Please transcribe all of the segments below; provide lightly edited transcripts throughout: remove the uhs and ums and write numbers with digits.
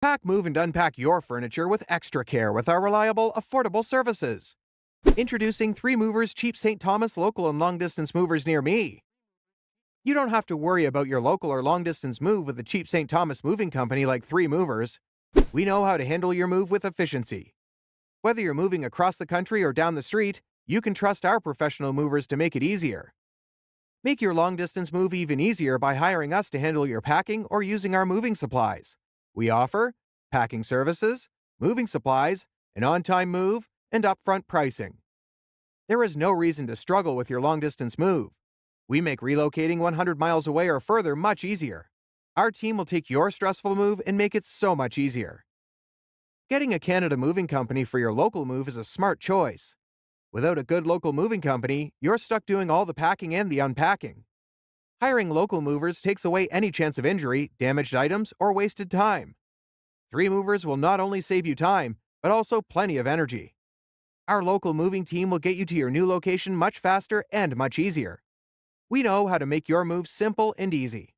Pack, move, and unpack your furniture with extra care with our reliable, affordable services. Introducing 3 Movers Cheap St. Thomas local and long-distance movers near me. You don't have to worry about your local or long-distance move with a cheap St. Thomas moving company like 3 Movers. We know how to handle your move with efficiency. Whether you're moving across the country or down the street, you can trust our professional movers to make it easier. Make your long-distance move even easier by hiring us to handle your packing or using our moving supplies. We offer packing services, moving supplies, an on-time move, and upfront pricing. There is no reason to struggle with your long-distance move. We make relocating 100 miles away or further much easier. Our team will take your stressful move and make it so much easier. Getting a Canada moving company for your local move is a smart choice. Without a good local moving company, you're stuck doing all the packing and the unpacking. Hiring local movers takes away any chance of injury, damaged items, or wasted time. 3 Movers will not only save you time, but also plenty of energy. Our local moving team will get you to your new location much faster and much easier. We know how to make your move simple and easy.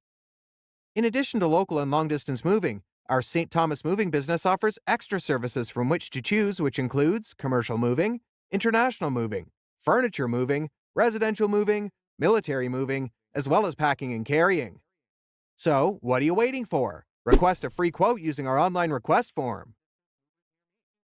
In addition to local and long-distance moving, our St. Thomas moving business offers extra services from which to choose, which includes commercial moving, international moving, furniture moving, residential moving, military moving, as well as packing and carrying. So, what are you waiting for? Request a free quote using our online request form.